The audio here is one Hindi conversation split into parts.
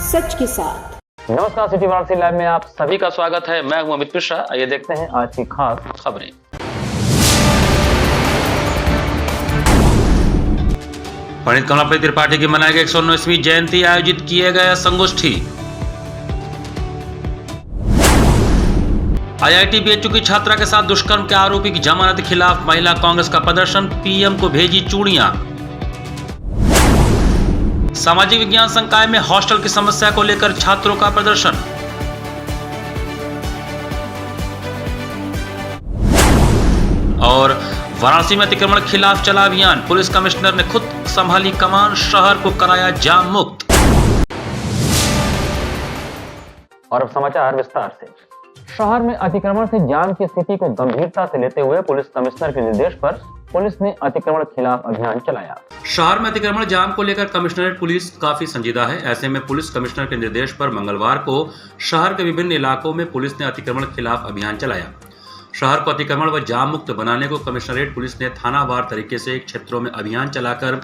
सच के साथ। नमस्कार, सिटी वाराणसी लाइव में आप सभी का स्वागत है। मैं हूं अमित मिश्रा। आइए देखते हैं आज की खास खबरें। पंडित कमलापति त्रिपाठी की मनाई गई 119वीं जयंती, आयोजित किए गए संगोष्ठी। आईआईटी बीएचयू की छात्रा के साथ दुष्कर्म के आरोपी की जमानत के खिलाफ महिला कांग्रेस का प्रदर्शन, पीएम को भेजी चूड़ियां। सामाजिक विज्ञान संकाय में हॉस्टल की समस्या को लेकर छात्रों का प्रदर्शन। और वाराणसी में अतिक्रमण के खिलाफ चला अभियान, पुलिस कमिश्नर ने खुद संभाली कमान, शहर को कराया जाम मुक्त। और अब समाचार विस्तार से। शहर में अतिक्रमण से जाम की स्थिति को गंभीरता से लेते हुए पुलिस कमिश्नर के निर्देश पर पुलिस ने अतिक्रमण के खिलाफ अभियान चलाया। शहर में अतिक्रमण जाम को लेकर कमिश्नरेट पुलिस काफी संजीदा है। ऐसे में पुलिस कमिश्नर के निर्देश पर मंगलवार को शहर के विभिन्न इलाकों में पुलिस ने अतिक्रमण के खिलाफ अभियान चलाया। शहर को अतिक्रमण व जाम मुक्त बनाने को कमिश्नरेट पुलिस ने थानावार तरीके से क्षेत्रों में अभियान चलाकर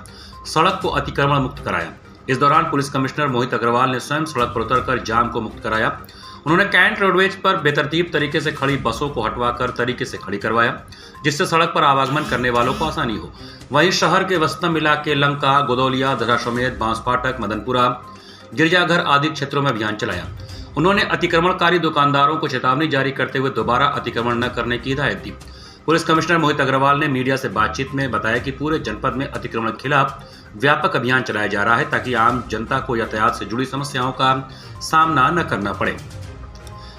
सड़क को अतिक्रमण मुक्त कराया। इस दौरान पुलिस कमिश्नर मोहित अग्रवाल ने स्वयं सड़क पर उतरकर जाम को मुक्त कराया। उन्होंने कैंट रोडवेज पर बेतरतीब तरीके से खड़ी बसों को हटवाकर तरीके से खड़ी करवाया, जिससे सड़क पर आवागमन करने वालों को आसानी हो। वहीं शहर के वस्तम इलाके लंका, गोदौलिया, दशाश्वमेध, बांसफाटक, मदनपुरा, गिरजाघर आदि क्षेत्रों में अभियान चलाया। उन्होंने अतिक्रमणकारी दुकानदारों को चेतावनी जारी करते हुए दोबारा अतिक्रमण न करने की हिदायत दी। पुलिस कमिश्नर मोहित अग्रवाल ने मीडिया से बातचीत में बताया कि पूरे जनपद में अतिक्रमण के खिलाफ व्यापक अभियान चलाया जा रहा है, ताकि आम जनता को यातायात से जुड़ी समस्याओं का सामना न करना पड़े।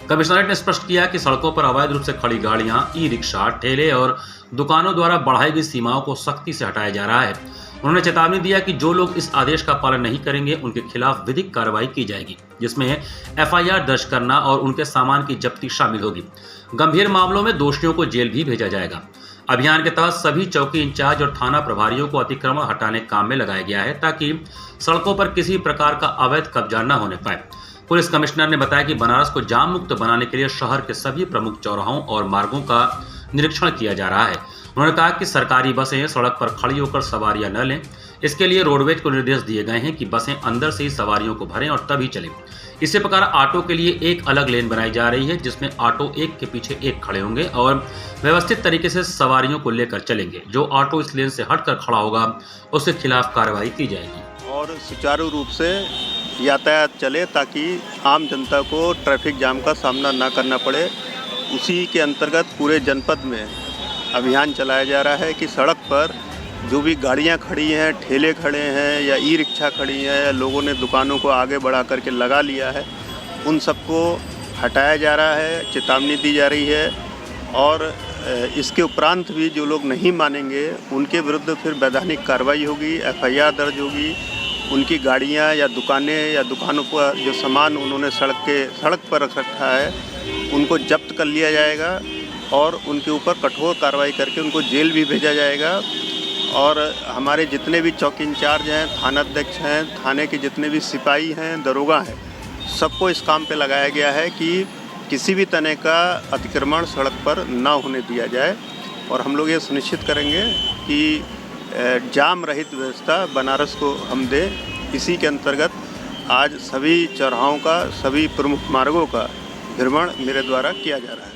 कमिश्नरेट ने स्पष्ट किया कि सड़कों पर अवैध रूप से खड़ी गाड़ियां, ई रिक्शा, ठेले और दुकानों द्वारा बढ़ाई गई सीमाओं को सख्ती से हटाया जा रहा है। उन्होंने चेतावनी दिया कि जो लोग इस आदेश का पालन नहीं करेंगे उनके खिलाफ विधिक कार्रवाई की जाएगी, जिसमें एफआईआर दर्ज करना और उनके सामान की जब्ती शामिल होगी। गंभीर मामलों में दोषियों को जेल भी भेजा जाएगा। अभियान के तहत सभी चौकी इंचार्ज और थाना प्रभारियों को अतिक्रमण हटाने काम में लगाया गया है, ताकि सड़कों पर किसी प्रकार का अवैध कब्जा न होने पाए। पुलिस कमिश्नर ने बताया कि बनारस को जाम मुक्त बनाने के लिए शहर के सभी प्रमुख चौराहों और मार्गों का निरीक्षण किया जा रहा है। उन्होंने कहा कि सरकारी बसें सड़क पर खड़ी होकर सवारियां न लें। इसके लिए रोडवेज को निर्देश दिए गए हैं कि बसें अंदर से ही सवारियों को भरें और तभी चलें। इसी प्रकार ऑटो के लिए एक अलग लेन बनाई जा रही है, जिसमें ऑटो एक के पीछे एक खड़े होंगे और व्यवस्थित तरीके से सवारियों को लेकर चलेंगे। जो ऑटो इस लेन से हटकर खड़ा होगा उसके खिलाफ कार्रवाई की जाएगी और सुचारू रूप से यातायात चले, ताकि आम जनता को ट्रैफिक जाम का सामना ना करना पड़े। उसी के अंतर्गत पूरे जनपद में अभियान चलाया जा रहा है कि सड़क पर जो भी गाड़ियां खड़ी हैं, ठेले खड़े हैं या ई रिक्शा खड़ी हैं या लोगों ने दुकानों को आगे बढ़ा करके लगा लिया है, उन सबको हटाया जा रहा है, चेतावनी दी जा रही है। और इसके उपरांत भी जो लोग नहीं मानेंगे उनके विरुद्ध फिर वैधानिक कार्रवाई होगी, एफआईआर दर्ज होगी। उनकी गाड़ियां या दुकानें या दुकानों पर जो सामान उन्होंने सड़क पर रख रखा है उनको जब्त कर लिया जाएगा और उनके ऊपर कठोर कार्रवाई करके उनको जेल भी भेजा जाएगा। और हमारे जितने भी चौकी इंचार्ज हैं, थानाध्यक्ष हैं, थाने के जितने भी सिपाही हैं, दरोगा हैं, सबको इस काम पे लगाया गया है कि किसी भी तरह का अतिक्रमण सड़क पर ना होने दिया जाए। और हम लोग ये सुनिश्चित करेंगे कि जाम रहित व्यवस्था बनारस को हम दें। इसी के अंतर्गत आज सभी चौराहों का, सभी प्रमुख मार्गों का भ्रमण मेरे द्वारा किया जा रहा है।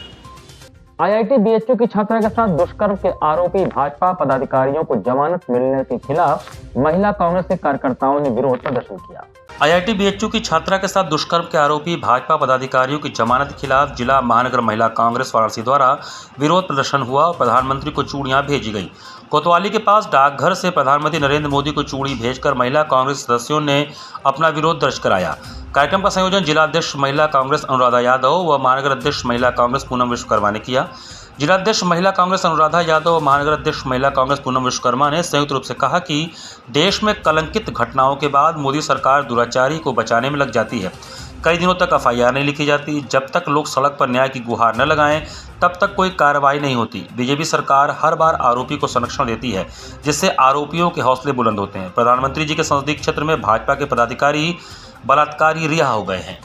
आईआईटी बीएचयू की छात्रा के साथ दुष्कर्म के आरोपी भाजपा पदाधिकारियों को जमानत मिलने के खिलाफ महिला कांग्रेस के कार्यकर्ताओं ने विरोध प्रदर्शन किया। आईआईटी बीएचयू की छात्रा के साथ दुष्कर्म के आरोपी भाजपा पदाधिकारियों की जमानत के खिलाफ जिला महानगर महिला कांग्रेस वाराणसी द्वारा विरोध प्रदर्शन हुआ और प्रधानमंत्री को चूड़ियां भेजी गई। कोतवाली के पास डाकघर से प्रधानमंत्री नरेंद्र मोदी को चूड़ी भेजकर महिला कांग्रेस सदस्यों ने अपना विरोध दर्ज कराया। कार्यक्रम का संयोजन जिलाध्यक्ष महिला कांग्रेस अनुराधा यादव व महानगर अध्यक्ष महिला कांग्रेस पूनम विश्वकर्मा ने किया। जिलाध्यक्ष महिला कांग्रेस अनुराधा यादव व महानगर अध्यक्ष महिला कांग्रेस पूनम विश्वकर्मा ने संयुक्त रूप से कहा कि देश में कलंकित घटनाओं के बाद मोदी सरकार दुराचारी को बचाने में लग जाती है। कई दिनों तक एफआईआर नहीं लिखी जाती। जब तक लोग सड़क पर न्याय की गुहार न लगाएं तब तक कोई कार्रवाई नहीं होती। बीजेपी सरकार हर बार आरोपी को संरक्षण देती है, जिससे आरोपियों के हौसले बुलंद होते हैं। प्रधानमंत्री जी के संसदीय क्षेत्र में भाजपा के पदाधिकारी बलात्कारी रिहा हो गए हैं।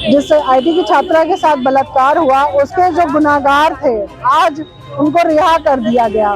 जिस आईटी की छात्रा के साथ बलात्कार हुआ, उसके जो गुनाहगार थे आज उनको रिहा कर दिया गया।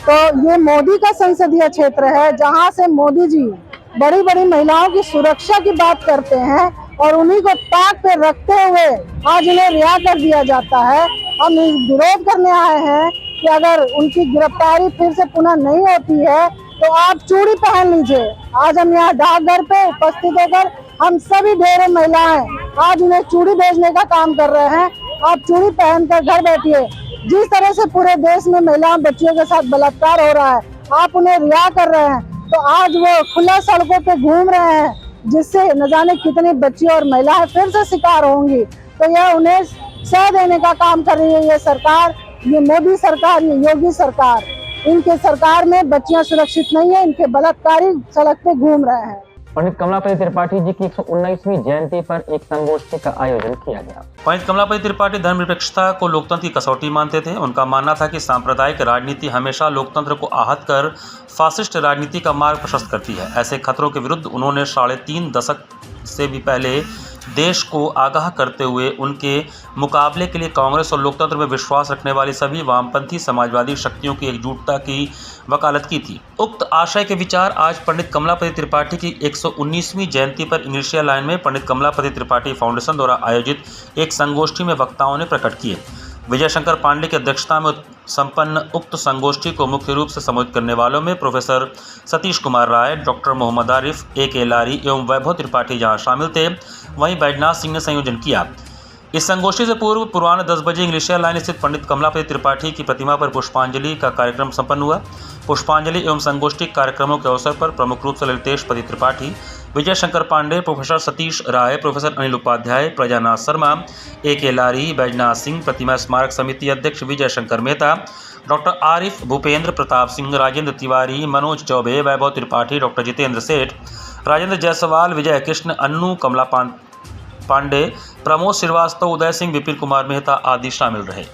तो ये मोदी का संसदीय क्षेत्र है, जहां से मोदी जी बड़ी बड़ी महिलाओं की सुरक्षा की बात करते हैं और उन्हीं को ताक पे रखते हुए आज उन्हें रिहा कर दिया जाता है। हम विरोध करने आए हैं कि अगर उनकी गिरफ्तारी फिर से पुनः नहीं होती है तो आप चूड़ी पहन लीजिए। आज हम यहाँ डाकघर पे उपस्थित होकर हम सभी ढेरों महिलाएं आज उन्हें चूड़ी भेजने का काम कर रहे हैं। आप चूड़ी पहनकर घर बैठिए। जिस तरह से पूरे देश में महिलाओं बच्चियों के साथ बलात्कार हो रहा है, आप उन्हें रिहा कर रहे हैं तो आज वो खुला सड़कों पे घूम रहे हैं, जिससे न जाने कितनी बच्चियां और महिलाएं फिर से शिकार होंगी। तो यह उन्हें सह देने का काम कर रही है ये सरकार, ये मोदी सरकार, ये योगी सरकार। इनके सरकार में बच्चियां सुरक्षित नहीं है, इनके बलात्कारी सड़क पे घूम रहे हैं। पंडित कमलापति त्रिपाठी जी की 119वीं जयंती पर एक संगोष्ठी का आयोजन किया गया। पंडित कमलापति त्रिपाठी धर्मनिरपेक्षता को लोकतंत्र की कसौटी मानते थे। उनका मानना था कि सांप्रदायिक राजनीति हमेशा लोकतंत्र को आहत कर फासिस्ट राजनीति का मार्ग प्रशस्त करती है। ऐसे खतरों के विरुद्ध उन्होंने 3.5 दशक से भी पहले देश को आगाह करते हुए उनके मुकाबले के लिए कांग्रेस और लोकतंत्र में विश्वास रखने वाली सभी वामपंथी समाजवादी शक्तियों की एकजुटता की वकालत की थी। उक्त आशय के विचार आज पंडित कमलापति त्रिपाठी की 119वीं जयंती पर इनिशिया लाइन में पंडित कमलापति त्रिपाठी फाउंडेशन द्वारा आयोजित एक संगोष्ठी में वक्ताओं ने प्रकट किए। विजय शंकर पांडे की अध्यक्षता में संपन्न उक्त संगोष्ठी को मुख्य रूप से संबोधित करने वालों में professor Satish Kumar Rai, doctor Mohammad Arif, A.K. लारी एवं वैभव त्रिपाठी जहां शामिल थे, वहीं बैजनाथ सिंह ने संयोजन किया। इस संगोष्ठी से पूर्व पूर्वाह्न 10 बजे इंग्लिशिया लाइन स्थित पंडित कमलापति त्रिपाठी की प्रतिमा पर पुष्पांजलि का कार्यक्रम संपन्न हुआ। पुष्पांजलि एवं संगोष्ठी कार्यक्रमों के अवसर पर प्रमुख रूप से ललितेश पति त्रिपाठी, विजय शंकर पांडे, प्रोफेसर सतीश राय, प्रोफेसर अनिल उपाध्याय, प्रजानाथ शर्मा, A.K. लारी, बैजनाथ सिंह, प्रतिमा स्मारक समिति अध्यक्ष विजय शंकर मेहता, डॉक्टर आरिफ, भूपेंद्र प्रताप सिंह, राजेंद्र तिवारी, मनोज चौबे, वैभव त्रिपाठी, डॉक्टर जितेंद्र सेठ, राजेंद्र जायसवाल, विजय कृष्ण, अन्नू, कमला पांडे, प्रमोद श्रीवास्तव, उदय सिंह, विपिन कुमार मेहता आदि शामिल रहे।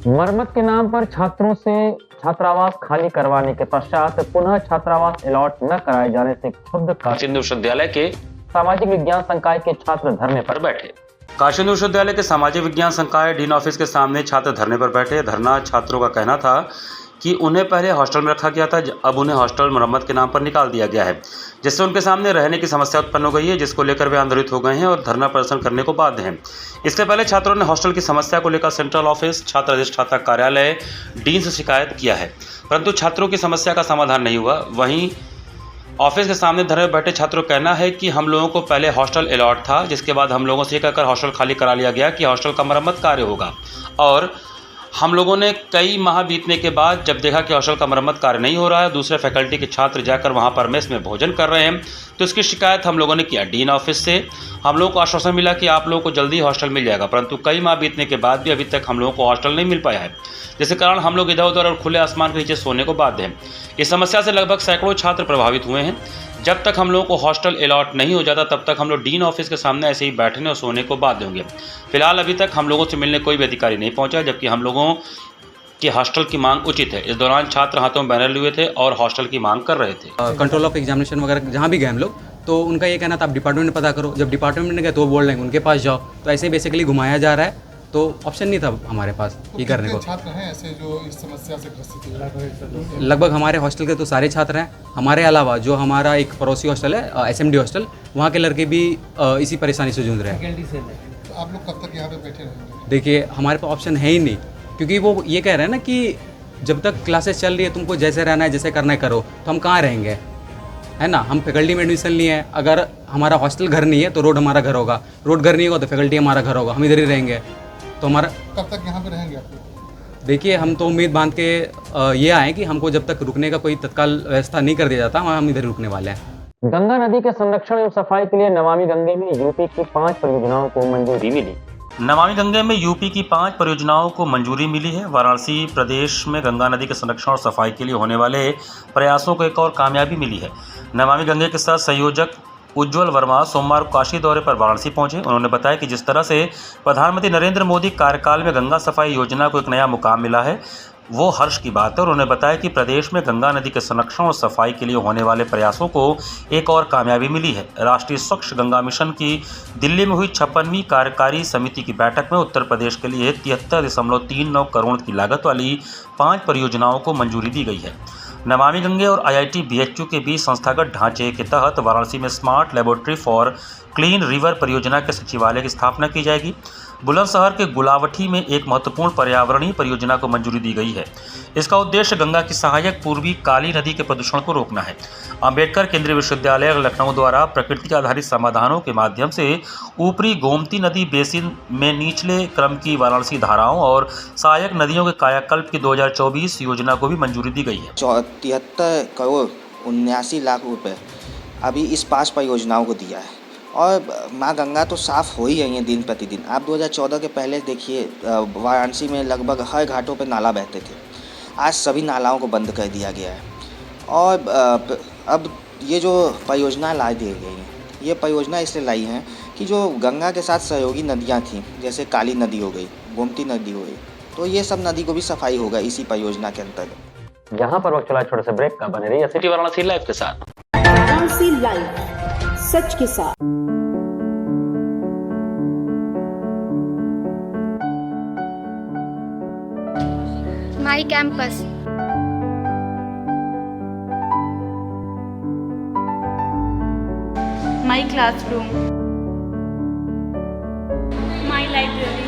मरम्मत के नाम पर छात्रों से छात्रावास खाली करवाने के पश्चात पुनः छात्रावास अलॉट न कराए जाने से क्षुब्ध काशी हिंदू विश्वविद्यालय के सामाजिक विज्ञान संकाय के छात्र धरने पर बैठे। काशी हिंदू विश्वविद्यालय के सामाजिक विज्ञान संकाय डीन ऑफिस के सामने छात्र धरने पर बैठे। धरना छात्रों का कहना था कि उन्हें पहले हॉस्टल में रखा गया था, अब उन्हें हॉस्टल मरम्मत के नाम पर निकाल दिया गया है, जिससे उनके सामने रहने की समस्या उत्पन्न हो गई है, जिसको लेकर वे आंदोलित हो गए हैं और धरना प्रदर्शन करने को बाध्य हैं। इससे पहले छात्रों ने हॉस्टल की समस्या को लेकर सेंट्रल ऑफिस, छात्र अधिष्ठाता कार्यालय, डीन से शिकायत किया है, परंतु छात्रों की समस्या का समाधान नहीं हुआ। वहीं ऑफिस के सामने धरने पर बैठे छात्रों का कहना है कि हम लोगों को पहले हॉस्टल अलॉट था, जिसके बाद हम लोगों से ये कहकर हॉस्टल खाली करा लिया गया कि हॉस्टल का मरम्मत कार्य होगा, और हम लोगों ने कई माह बीतने के बाद जब देखा कि हॉस्टल का मरम्मत कार्य नहीं हो रहा है, दूसरे फैकल्टी के छात्र जाकर वहां पर मेस में भोजन कर रहे हैं, तो इसकी शिकायत हम लोगों ने किया डीन ऑफिस से। हम लोगों को आश्वासन मिला कि आप लोगों को जल्दी हॉस्टल मिल जाएगा, परंतु कई माह बीतने के बाद भी अभी तक हम लोगों को हॉस्टल नहीं मिल पाया है, जिसके कारण हम लोग इधर उधर और खुले आसमान के नीचे सोने को बाध्य हैं। इस समस्या से लगभग सैकड़ों छात्र प्रभावित हुए हैं। जब तक हम लोगों को हॉस्टल अलॉट नहीं हो जाता, तब तक हम लोग डीन ऑफिस के सामने ऐसे ही बैठने और सोने को बाध्य होंगे। फिलहाल अभी तक हम लोगों से मिलने कोई भी अधिकारी नहीं पहुंचा, जबकि हम लोगों कि हॉस्टल की मांग उचित है। इस दौरान छात्र हाथों में बैनर लिए थे और हॉस्टल की मांग कर रहे थे। कंट्रोल ऑफ एग्जामिनेशन वगैरह जहाँ भी गए हम लोग, तो उनका ये कहना था आप डिपार्टमेंट में पता करो। जब डिपार्टमेंट में गए तो वो बोल रहे हैं उनके पास जाओ, तो ऐसे बेसिकली घुमाया जा रहा है, तो ऑप्शन नहीं था हमारे पास ये करने को। छात्र हैं ऐसे जो इस समस्या से ग्रसित हैं? लगभग हमारे हॉस्टल के तो सारे छात्र हैं। हमारे अलावा जो हमारा एक पड़ोसी हॉस्टल है SMD हॉस्टल, वहाँ के लड़के भी इसी परेशानी से जूझ रहे हैं। तो आप लोग कब तक यहाँ पे बैठे रहेंगे? देखिए हमारे पास ऑप्शन है ही नहीं, क्योंकि वो ये कह रहे हैं ना कि जब तक क्लासेस चल रही है तुमको जैसे रहना है जैसे करना है करो, तो हम कहाँ रहेंगे, है ना। हम फैकल्टी में एडमिशन लिए हैं, अगर हमारा हॉस्टल घर नहीं है तो रोड हमारा घर होगा, रोड घर नहीं होगा तो फैकल्टी हमारा घर होगा, हम इधर ही रहेंगे। तो हमारा कब तक यहाँ पे रहेंगे आप लोग? देखिए हम तो उम्मीद बांध के ये आए कि हमको जब तक रुकने का कोई तत्काल व्यवस्था नहीं कर दिया जाता, हम इधर रुकने वाले हैं। गंगा नदी के संरक्षण एवं सफाई के लिए नमामि गंगे में यूपी की 5 परियोजनाओं को मंजूरी मिली। नमामि गंगे में यूपी की 5 परियोजनाओं को मंजूरी मिली है। वाराणसी प्रदेश में गंगा नदी के संरक्षण और सफाई के लिए होने वाले प्रयासों को एक और कामयाबी मिली है। नमामि गंगे के साथ संयोजक उज्ज्वल वर्मा सोमवार को काशी दौरे पर वाराणसी पहुंचे। उन्होंने बताया कि जिस तरह से प्रधानमंत्री नरेंद्र मोदी कार्यकाल में गंगा सफाई योजना को एक नया मुकाम मिला है, वो हर्ष की बात है और उन्होंने बताया कि प्रदेश में गंगा नदी के संरक्षण और सफाई के लिए होने वाले प्रयासों को एक और कामयाबी मिली है। राष्ट्रीय स्वच्छ गंगा मिशन की दिल्ली में हुई 56वीं कार्यकारी समिति की बैठक में उत्तर प्रदेश के लिए 73.39 करोड़ की लागत वाली 5 परियोजनाओं को मंजूरी दी गई है। नमामि गंगे और IIT BHU के बीच संस्थागत ढांचे के तहत वाराणसी में smart laboratory for clean river परियोजना के सचिवालय की स्थापना की जाएगी। बुलंदशहर के गुलावठी में एक महत्वपूर्ण पर्यावरणीय परियोजना को मंजूरी दी गई है। इसका उद्देश्य गंगा की सहायक पूर्वी काली नदी के प्रदूषण को रोकना है। अंबेडकर केंद्रीय विश्वविद्यालय लखनऊ द्वारा प्रकृति आधारित समाधानों के माध्यम से ऊपरी गोमती नदी बेसिन में निचले क्रम की वाराणसी धाराओं और सहायक नदियों के कायाकल्प की 2024 योजना को भी मंजूरी दी गई है। 73 करोड़ 79 लाख रुपए अभी इस 5 परियोजनाओं को दिया है और माँ गंगा तो साफ़ हो ही रही हैं दिन प्रतिदिन। आप 2014 के पहले देखिए वाराणसी में लगभग हर घाटों पर नाला बहते थे। आज सभी नालाओं को बंद कर दिया गया है और अब ये जो परियोजना ला दी गई हैं, ये परियोजना इसलिए लाई हैं कि जो गंगा के साथ सहयोगी नदियाँ थीं, जैसे काली नदी हो गई, गोमती नदी हो गई, तो ये सब नदी को भी सफाई होगा इसी परियोजना के अंतर्गत। यहाँ पर वक्त चला छोटे से ब्रेक का, बने रहिए सिटी वाराणसी लाइव के साथ। वाराणसी लाइव, सच के साथ। My campus, my classroom, my library,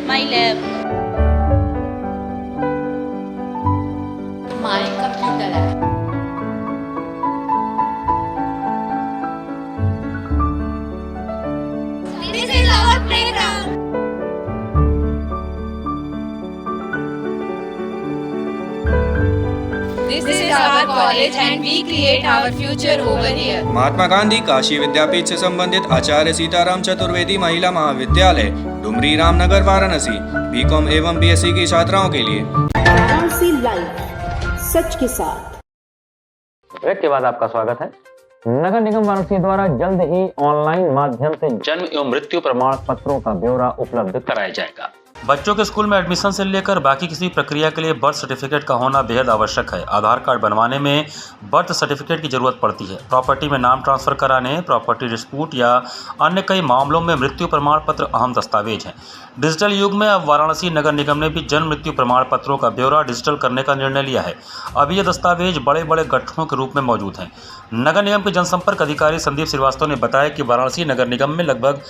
my lab, my computer lab, this is our playground. This is our college and we create our future over here. Mahatma Gandhi Kashi विद्यापीठ से संबंधित आचार्य सीताराम चतुर्वेदी महिला महाविद्यालय, डुमरी रामनगर, वाराणसी, BCom एवं BSc की छात्राओं के लिए। वाराणसी लाइव, सच के साथ। ब्रेक के बाद आपका स्वागत है। नगर निगम वाराणसी द्वारा जल्द ही ऑनलाइन माध्यम से जन्म एवं मृत्यु प्रमाण पत्रों का ब्यौरा उपलब्ध कराया जाएगा। बच्चों के स्कूल में एडमिशन से लेकर बाकी किसी प्रक्रिया के लिए बर्थ सर्टिफिकेट का होना बेहद आवश्यक है। आधार कार्ड बनवाने में बर्थ सर्टिफिकेट की जरूरत पड़ती है। प्रॉपर्टी में नाम ट्रांसफर कराने, प्रॉपर्टी डिस्प्यूट या अन्य कई मामलों में मृत्यु प्रमाण पत्र अहम दस्तावेज हैं। डिजिटल युग में अब वाराणसी नगर निगम ने भी जन्म मृत्यु प्रमाण पत्रों का ब्यौरा डिजिटल करने का निर्णय लिया है। अब ये दस्तावेज बड़े बड़े गठनों के रूप में मौजूद हैं। नगर निगम के जनसंपर्क अधिकारी संदीप श्रीवास्तव ने बताया कि वाराणसी नगर निगम में लगभग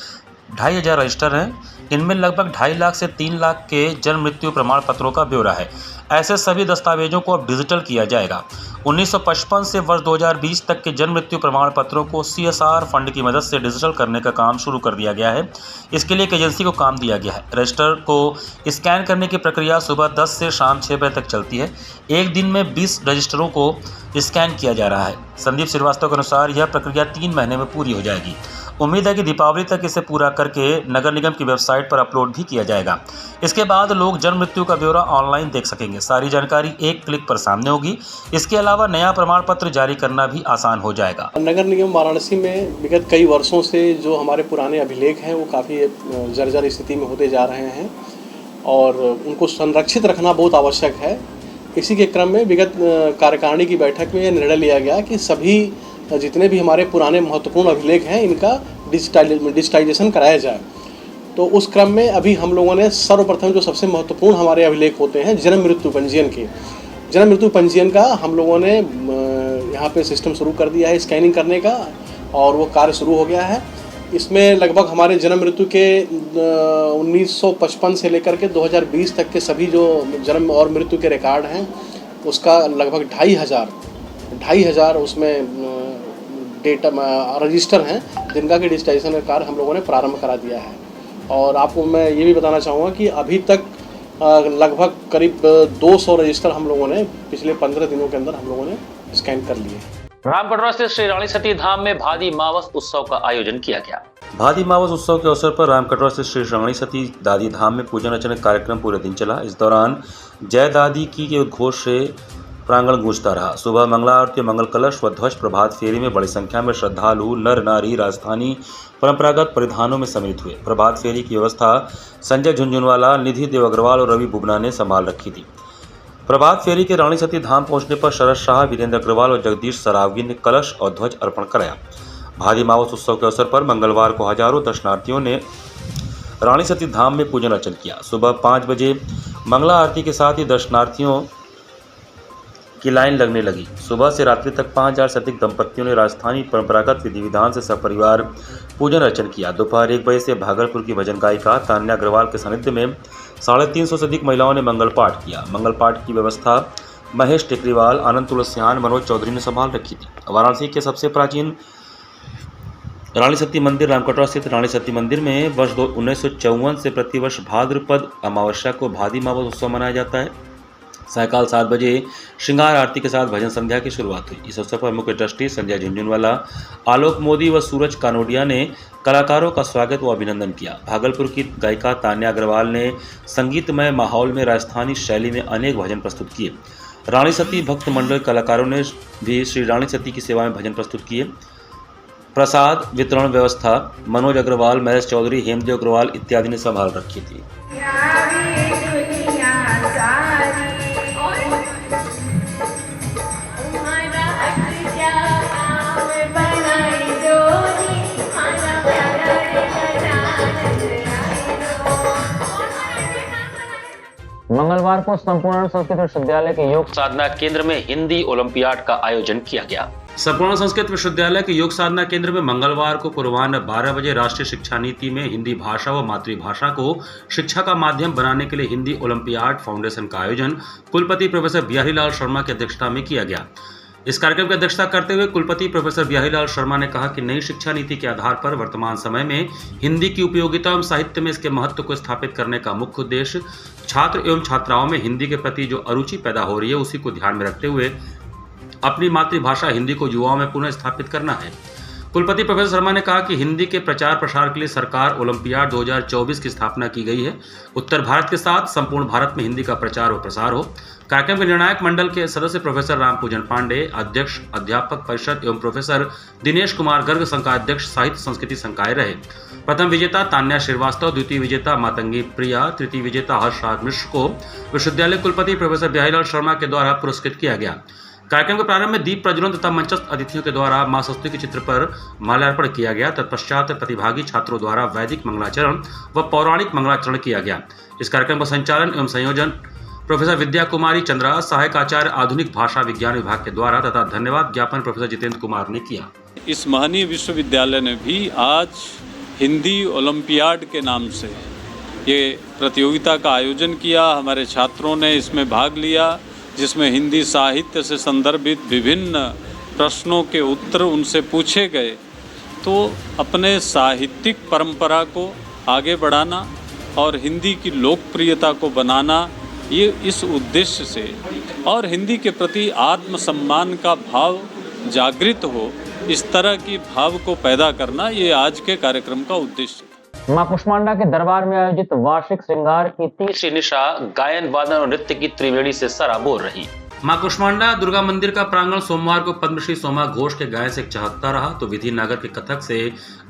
2500 रजिस्टर हैं। इनमें लगभग 2.5 लाख से 3 लाख के जन्म मृत्यु प्रमाण पत्रों का ब्यौरा है। ऐसे सभी दस्तावेजों को अब डिजिटल किया जाएगा। 1955 से वर्ष 2020 तक के जन्म मृत्यु प्रमाण पत्रों को CSR फंड की मदद से डिजिटल करने का काम शुरू कर दिया गया है। इसके लिए एक एजेंसी को काम दिया गया है। रजिस्टर को स्कैन करने की प्रक्रिया सुबह 10 से शाम 6 बजे तक चलती है। एक दिन में 20 रजिस्टरों को स्कैन किया जा रहा है। संदीप श्रीवास्तव के अनुसार यह प्रक्रिया 3 महीने में पूरी हो जाएगी। उम्मीद है कि दीपावली तक इसे पूरा करके नगर निगम की वेबसाइट पर अपलोड भी किया जाएगा। इसके बाद लोग जन्म मृत्यु का ब्यौरा ऑनलाइन देख सकेंगे। सारी जानकारी एक क्लिक पर सामने होगी। इसके अलावा नया प्रमाण पत्र जारी करना भी आसान हो जाएगा। नगर निगम वाराणसी में विगत कई वर्षों से जो हमारे पुराने अभिलेख हैं वो काफ़ी जर्जर स्थिति में होते जा रहे हैं और उनको संरक्षित रखना बहुत आवश्यक है। इसी के क्रम में विगत कार्यकारिणी की बैठक में यह निर्णय लिया गया कि सभी जितने भी हमारे पुराने महत्वपूर्ण अभिलेख हैं इनका डिजिटाइजेशन कराया जाए। तो उस क्रम में अभी हम लोगों ने सर्वप्रथम जो सबसे महत्वपूर्ण हमारे अभिलेख होते हैं जन्म मृत्यु पंजीयन के, जन्म मृत्यु पंजीयन का हम लोगों ने यहाँ पे सिस्टम शुरू कर दिया है स्कैनिंग करने का और वो कार्य शुरू हो गया है। इसमें लगभग हमारे जन्म मृत्यु के 1955 से लेकर के 2020 तक के सभी जो जन्म और मृत्यु के रिकॉर्ड हैं उसका लगभग 2,500 उसमें डेटा रजिस्टर हैं जिनका कि डिजिटाइजेशन का कार्य हम लोगों ने प्रारंभ करा दिया है। और आपको मैं ये भी बताना चाहूँगा कि अभी तक लगभग करीब 200 रजिस्टर हम लोगों ने पिछले 15 दिनों के अंदर हम लोगों ने स्कैन कर लिए। रामकटरा स्थित श्री रानी सती धाम में भादी मावस उत्सव का आयोजन किया गया। भादी मावस उत्सव के अवसर पर रामकटरा स्थित श्री रानी सती दादी धाम में पूजन अर्चन कार्यक्रम पूरे दिन चला। इस दौरान जय दादी की के उद्घोष से प्रांगण गूंजता रहा। सुबह मंगला आरती, मंगल कलश व ध्वज प्रभात फेरी में बड़ी संख्या में श्रद्धालु नर नारी राजस्थानी परंपरागत परिधानों में सम्मिलित हुए। प्रभात फेरी की व्यवस्था संजय झुंझुनवाला, निधि देव अग्रवाल और रवि बुबना ने संभाल रखी थी। प्रभात फेरी के रानी सती धाम पहुंचने पर शरद शाह, वीरेंद्र अग्रवाल और जगदीश सरावगी ने कलश और ध्वज अर्पण कराया। भादी मावस उत्सव के अवसर पर मंगलवार को हजारों दर्शनार्थियों ने रानी सती धाम में पूजन अर्चन किया। सुबह 5 बजे मंगला आरती के साथ ही दर्शनार्थियों की लाइन लगने लगी। सुबह से रात्रि तक 5000 से अधिक दंपतियों ने राजस्थानी परंपरागत विधि विधान से सपरिवार पूजन अर्चन किया। दोपहर 1 बजे से भागलपुर की भजन गायिका तान्या अग्रवाल के सानिध्य में 350 से अधिक महिलाओं ने मंगल पाठ किया। मंगल पाठ की व्यवस्था महेश टेकरीवाल, आनंद तुलसियान, मनोज चौधरी ने संभाल रखी थी। वाराणसी के सबसे प्राचीन रानी सती मंदिर रामकटरा स्थित रानी सती मंदिर में वर्ष 1954 से प्रतिवर्ष भाद्रपद अमावस्या को भादी मावस उत्सव मनाया जाता है। सायकाल 7 बजे श्रृंगार आरती के साथ भजन संध्या की शुरुआत हुई। इस अवसर पर मुख्य ट्रस्टी संजय झुंझुनवाला, आलोक मोदी व सूरज कानोडिया ने कलाकारों का स्वागत व अभिनंदन किया। भागलपुर की गायिका तान्या अग्रवाल ने संगीतमय माहौल में राजस्थानी शैली में अनेक भजन प्रस्तुत किए। रानी सती भक्त मंडल कलाकारों ने भी श्री रानी सती की सेवा में भजन प्रस्तुत किए। प्रसाद वितरण व्यवस्था मनोज अग्रवाल, महेश चौधरी, हेमदेव अग्रवाल इत्यादि ने संभाल रखी थी। मंगलवार को संपूर्ण संस्कृत विश्वविद्यालय के योग साधना केंद्र में हिंदी ओलंपियाड का आयोजन किया गया। संपूर्ण संस्कृत विश्वविद्यालय के योग साधना केंद्र में मंगलवार को पूर्वाह्न 12 बजे राष्ट्रीय शिक्षा नीति में हिंदी भाषा व मातृभाषा को शिक्षा का माध्यम बनाने के लिए हिंदी ओलंपियाड फाउंडेशन का आयोजन कुलपति प्रोफेसर बिहारीलाल शर्मा की अध्यक्षता में किया गया। इस कार्यक्रम की अध्यक्षता करते हुए कुलपति प्रोफेसर बिहारीलाल शर्मा ने कहा कि नई शिक्षा नीति के आधार पर वर्तमान समय में हिंदी की उपयोगिता एवं साहित्य में इसके महत्व को स्थापित करने का मुख्य उद्देश्य छात्र एवं छात्राओं में हिंदी के प्रति जो अरुचि पैदा हो रही है उसी को ध्यान में रखते हुए अपनी मातृभाषा हिंदी को युवाओं में पुनः स्थापित करना है। कुलपति प्रोफेसर शर्मा ने कहा कि हिंदी के प्रचार प्रसार के लिए सरकार ओलंपियाड 2024 की स्थापना की गई है। उत्तर भारत के साथ संपूर्ण भारत में हिंदी का प्रचार व प्रसार हो। कार्यक्रम के निर्णायक मंडल के सदस्य प्रोफेसर रामपूजन पांडे, अध्यक्ष अध्यापक परिषद एवं प्रोफेसर दिनेश कुमार गर्ग, संकाध्यक्ष साहित्य संस्कृति संकाय रहे। प्रथम विजेता तान्या श्रीवास्तव, द्वितीय विजेता मातंगी प्रिया, तृतीय विजेता हर्षराज मिश्र को विश्वविद्यालय कुलपति प्रोफेसर बिहारीलाल शर्मा के द्वारा पुरस्कृत किया गया। कार्यक्रम के प्रारंभ में दीप प्रज्वलन तथा मंचस्थ अतिथियों के द्वारा मां सरस्वती के चित्र पर माल्यार्पण किया गया। तत्पश्चात प्रतिभागी छात्रों द्वारा वैदिक मंगलाचरण व पौराणिक मंगलाचरण किया गया। इस कार्यक्रम का संचालन एवं संयोजन प्रोफेसर विद्या कुमारी चंद्रा, सहायक आचार्य आधुनिक भाषा विज्ञान विभाग के द्वारा तथा धन्यवाद ज्ञापन प्रोफेसर जितेंद्र कुमार ने किया। इस महनीय विश्वविद्यालय ने भी आज हिंदी ओलंपियाड के नाम से ये प्रतियोगिता का आयोजन किया। हमारे छात्रों ने इसमें भाग लिया, जिसमें हिंदी साहित्य से संदर्भित विभिन्न प्रश्नों के उत्तर उनसे पूछे गए। तो अपने साहित्यिक परंपरा को आगे बढ़ाना और हिंदी की लोकप्रियता को बनाना, ये इस उद्देश्य से और हिंदी के प्रति आत्मसम्मान का भाव जागृत हो, इस तरह की भाव को पैदा करना, ये आज के कार्यक्रम का उद्देश्य है। मां कुष्मांडा के दरबार में आयोजित वार्षिक श्रृंगार की तीसरी निशा गायन, वादन और नृत्य की त्रिवेणी से सराबोर रही। मां कुष्मांडा दुर्गा मंदिर का प्रांगण सोमवार को पद्मश्री सोमा घोष के गायन से चहकता रहा तो विधि नागर के कथक से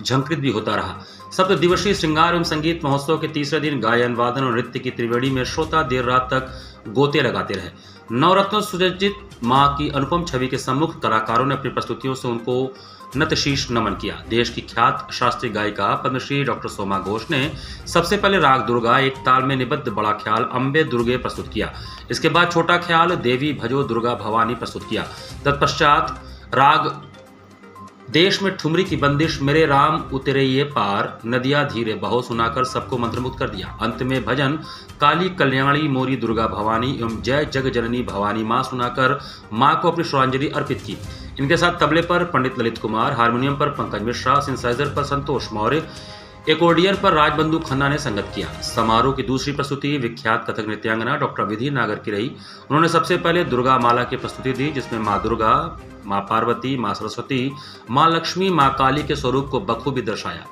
झंकृत भी होता रहा। 7 दिवसीय श्रृंगार एवं संगीत महोत्सव के तीसरे दिन गायन, वादन और नृत्य की त्रिवेणी में श्रोता देर रात तक गोते लगाते रहे। नवरत्नों सुसज्जित मां की अनुपम छवि के सम्मुख कलाकारों ने अपनी प्रस्तुतियों से उनको नतशीश नमन किया। देश की ख्यात शास्त्रीय गायिका पद्मश्री डॉक्टर सोमा घोष ने सबसे पहले राग दुर्गा, एक ताल में निबद्ध बड़ा ख्याल अम्बे दुर्गे प्रस्तुत किया। इसके बाद छोटा ख्याल देवी भजो दुर्गा भवानी प्रस्तुत किया। तत्पश्चात राग देश में ठुमरी की बंदिश मेरे राम उतरे ये पार नदिया धीरे बहो सुनाकर सबको मंत्रमुग्ध कर दिया। अंत में भजन काली कल्याणी मोरी दुर्गा भवानी एवं जय जग जननी भवानी मां सुनाकर मां को अपनी श्रद्धांजलि अर्पित की। इनके साथ तबले पर पंडित ललित कुमार, हारमोनियम पर पंकज मिश्रा, सिंथेसाइजर पर संतोष मौर्य, एकॉर्डियन पर राजबंधु खन्ना ने संगत किया। समारोह की दूसरी प्रस्तुति विख्यात कथक नृत्यांगना डॉक्टर विधि नागर की रही। उन्होंने सबसे पहले दुर्गा माला की प्रस्तुति दी, जिसमें मां दुर्गा, मां पार्वती, मां सरस्वती, मां लक्ष्मी, मां काली के स्वरूप को बखूबी दर्शाया।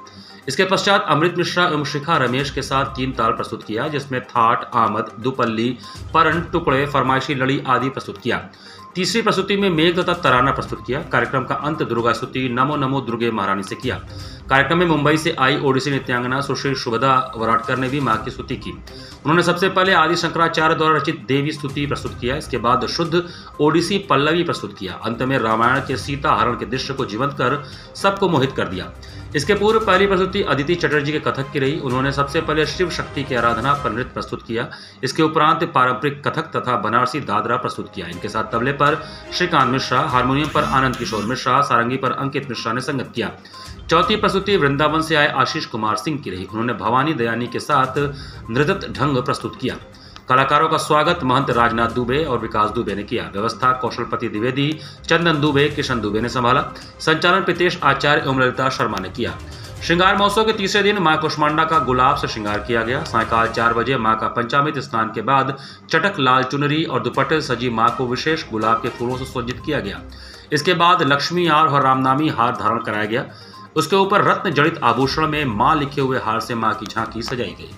इसके पश्चात अमृत मिश्रा एवं शिखा रमेश के साथ 3 ताल प्रस्तुत किया, जिसमें थाट, आमद, दुपल्ली, परन, टुकड़े, फरमाइशी लड़ी आदि प्रस्तुत किया। तीसरी प्रस्तुति में मेघ तथा तराना प्रस्तुत किया। कार्यक्रम का अंत दुर्गा स्तुति नमो नमो दुर्गे महारानी से किया। कार्यक्रम में मुंबई से आई ओडिसी नृत्यांगना सुश्री शुभदा वराडकर ने भी मां की स्तुति की। उन्होंने सबसे पहले आदि शंकराचार्य द्वारा रचित देवी स्तुति प्रस्तुत किया। इसके बाद शुद्ध ओडिसी पल्लवी प्रस्तुत किया। अंत में रामायण के सीता हरण के दृश्य को जीवंत कर सबको मोहित कर दिया। इसके पूर्व पहली प्रस्तुति अदिति चटर्जी के कथक की रही। उन्होंने सबसे पहले शिव शक्ति की आराधना पर नृत्य प्रस्तुत किया। इसके उपरांत पारंपरिक कथक तथा बनारसी दादरा प्रस्तुत किया। इनके साथ तबले पर श्रीकांत मिश्रा, हारमोनियम पर आनंद किशोर मिश्रा, सारंगी पर अंकित मिश्रा ने संगत किया। चौथी प्रस्तुति वृंदावन से आए आशीष कुमार सिंह की रही। उन्होंने भवानी दयानी के साथ नृत्य ढंग प्रस्तुत किया। कलाकारों का स्वागत महंत राजनाथ दुबे और विकास दुबे ने किया। व्यवस्था कौशलपति द्विवेदी, चंदन दुबे, किशन दुबे ने संभाला। संचालन प्रीतेश आचार्य एवं ललिता शर्मा ने किया। श्रृंगार महोत्सव के तीसरे दिन मां कुष्मांडा का गुलाब से श्रृंगार किया गया। सायंकाल 4 बजे मां का पंचामृत स्नान के बाद चटक लाल चुनरी और दुपट्टे से सजी मां को विशेष गुलाब के फूलों से सुसज्जित किया गया। इसके बाद लक्ष्मी हार और रामनामी हार धारण कराया गया। उसके ऊपर रत्न जड़ित आभूषण में मां लिखे हुए हार से मां की झांकी सजाई गई।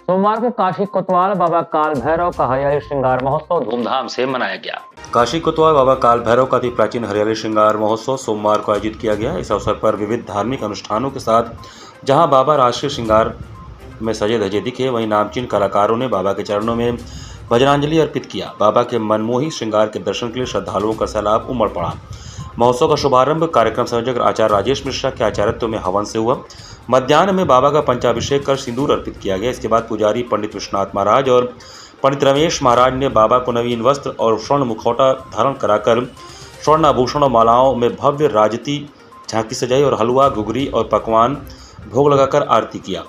सोमवार को काशी कोतवाल बाबा काल भैरव का हरियाली श्रृंगार महोत्सव धूमधाम से मनाया गया। काशी कोतवाल बाबा काल भैरव का अति प्राचीन हरियाली श्रृंगार महोत्सव सोमवार को आयोजित किया गया। इस अवसर पर विविध धार्मिक अनुष्ठानों के साथ जहां बाबा राष्ट्रीय श्रृंगार में सजे धजे दिखे, वहीं नामचीन कलाकारों ने बाबा के चरणों में भजनांजलि अर्पित किया। बाबा के मनमोही श्रृंगार के दर्शन के लिए श्रद्धालुओं का सैलाब उमड़ पड़ा। महोत्सव का शुभारंभ कार्यक्रम संयोजक आचार्य राजेश मिश्रा के आचार्यत्व में हवन से हुआ। मध्याह्न में बाबा का पंचाभिषेक कर सिंदूर अर्पित किया गया। इसके बाद पुजारी पंडित विश्वनाथ महाराज और पंडित रमेश महाराज ने बाबा को नवीन वस्त्र और स्वर्ण मुखौटा धारण कराकर स्वर्ण आभूषण और मालाओं में भव्य राजती झांकी सजाई और हलवा, घुघरी और पकवान भोग लगाकर आरती किया।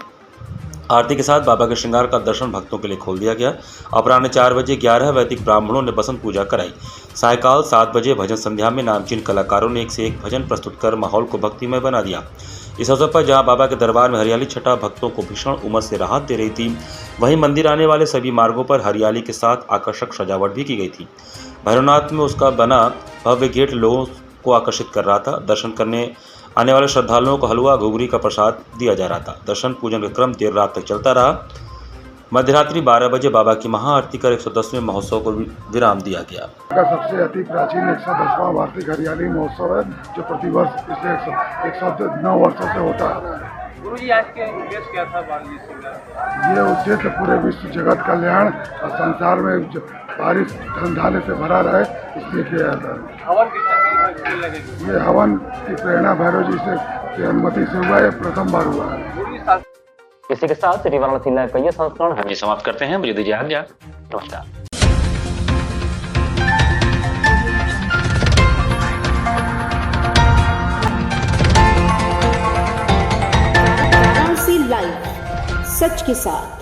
आरती के साथ बाबा के श्रृंगार का दर्शन भक्तों के लिए खोल दिया गया। अपराह्न 4 बजे 11 वैदिक ब्राह्मणों ने बसंत पूजा कराई। सायकाल 7 बजे भजन संध्या में नामचीन कलाकारों ने एक से एक भजन प्रस्तुत कर माहौल को भक्तिमय बना दिया। इस अवसर पर जहां बाबा के दरबार में हरियाली छटा भक्तों को भीषण उमस से राहत दे रही थी, वहीं मंदिर आने वाले सभी मार्गों पर हरियाली के साथ आकर्षक सजावट भी की गई थी। भैरवनाथ में उसका बना भव्य गेट लोगों को आकर्षित कर रहा था। दर्शन करने आने वाले श्रद्धालुओं को हलवा, घुघरी का प्रसाद दिया जा रहा था। दर्शन पूजन का क्रम देर रात तक चलता रहा। मध्यरात्रि 12 बजे बाबा की महाआरती कर 110वें महोत्सव को विराम दिया गया। सबसे अति प्राचीन 110वां वार्षिक हरियाली महोत्सव है, जो प्रतिवर्ष पिछले 109 वर्षों से होता है। गुरुजी, आज के उद्देश्य क्या था बाल ये उद्देश्य पूरे विश्व जगत कल्याण और संसार में बारिश धनधान्य से भरा रहे, इसलिए किया जाता है। हवन ये हवन की प्रेरणा भैरव जी से अनुमति से हुआ है, प्रथम बार हुआ है। इसी के साथ सिटी वाराणसी लाइव का ये संस्करण हम समाप्त करते हैं। मुझे दीजिए आज्ञा। नमस्कार। वाराणसी लाइव, सच के साथ।